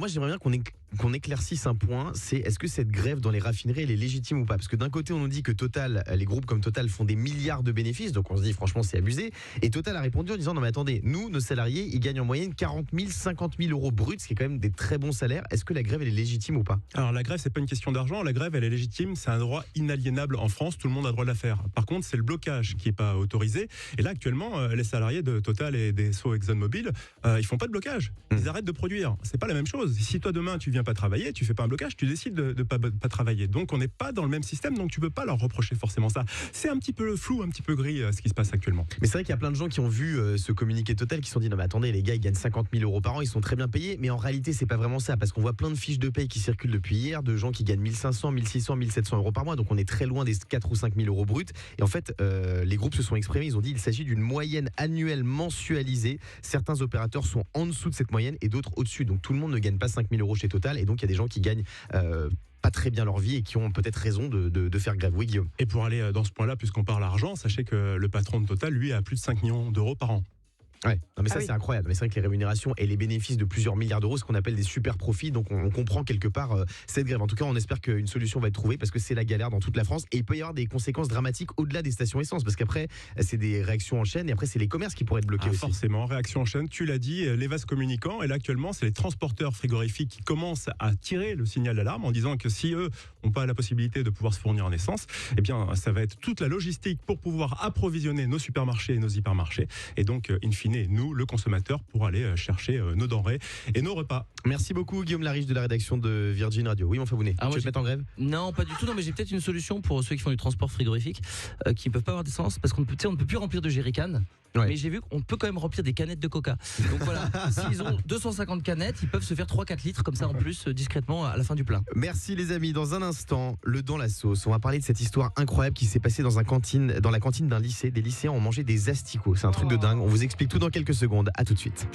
Moi, j'aimerais bien qu'on éclaircisse un point, c'est est-ce que cette grève dans les raffineries, elle est légitime ou pas? Parce que d'un côté, on nous dit que Total, les groupes comme Total font des milliards de bénéfices, donc on se dit franchement c'est abusé. Et Total a répondu en disant non mais attendez, nous, nos salariés, ils gagnent en moyenne 40 000, 50 000 euros bruts, ce qui est quand même des très bons salaires. Est-ce que la grève, elle est légitime ou pas? Alors la grève, c'est pas une question d'argent, la grève elle est légitime, c'est un droit inaliénable en France, tout le monde a le droit de la faire. Par contre, c'est le blocage qui est pas autorisé. Et là actuellement, les salariés de Total et des SO ExxonMobil, ils font pas de blocage, ils arrêtent de produire. C'est pas la même chose. Si toi demain tu viens pas travailler, tu fais pas un blocage, tu décides de pas travailler. Donc on n'est pas dans le même système, donc tu peux pas leur reprocher forcément ça. C'est un petit peu flou, un petit peu gris ce qui se passe actuellement. Mais c'est vrai qu'il y a plein de gens qui ont vu ce communiqué Total qui se sont dit non mais attendez, les gars ils gagnent 50 000 euros par an, ils sont très bien payés, mais en réalité c'est pas vraiment ça, parce qu'on voit plein de fiches de paye qui circulent depuis hier de gens qui gagnent 1500, 1600, 1700 euros par mois, donc on est très loin des 4 ou 5 000 euros bruts. Et en fait les groupes se sont exprimés, ils ont dit il s'agit d'une moyenne annuelle mensualisée. Certains opérateurs sont en dessous de cette moyenne et d'autres au-dessus, donc tout le monde ne gagne pas 5 000 euros chez Total, et donc il y a des gens qui gagnent pas très bien leur vie et qui ont peut-être raison de faire grève. Oui, Guillaume. Et pour aller dans ce point-là, puisqu'on parle argent, sachez que le patron de Total, lui, a plus de 5 millions d'euros par an. Ouais, non mais ça c'est incroyable. Mais c'est vrai que les rémunérations et les bénéfices de plusieurs milliards d'euros, ce qu'on appelle des super profits, donc on comprend quelque part cette grève. En tout cas, on espère qu'une solution va être trouvée parce que c'est la galère dans toute la France et il peut y avoir des conséquences dramatiques au-delà des stations essence parce qu'après c'est des réactions en chaîne et après c'est les commerces qui pourraient être bloqués aussi. Forcément, réaction en chaîne, tu l'as dit, les vases communicants, et là actuellement c'est les transporteurs frigorifiques qui commencent à tirer le signal d'alarme en disant que si eux n'ont pas la possibilité de pouvoir se fournir en essence, eh bien ça va être toute la logistique pour pouvoir approvisionner nos supermarchés et nos hypermarchés et donc in fine nous, le consommateur, pour aller chercher nos denrées et nos repas. Merci beaucoup Guillaume Lariche de la rédaction de Virgin Radio. Oui mon Fabounet, tu veux te mettre en grève? Non pas du tout, non, mais j'ai peut-être une solution pour ceux qui font du transport frigorifique qui ne peuvent pas avoir d'essence parce qu'on ne peut plus remplir de jerrycans. Ouais. Mais j'ai vu qu'on peut quand même remplir des canettes de coca. Donc voilà, s'ils ont 250 canettes, ils peuvent se faire 3-4 litres comme ça en plus discrètement à la fin du plein. Merci les amis, dans un instant, le Dans la sauce. On va parler de cette histoire incroyable qui s'est passée dans la cantine d'un lycée. Des lycéens ont mangé des asticots. C'est un truc de dingue. On vous explique tout dans quelques secondes. À tout de suite.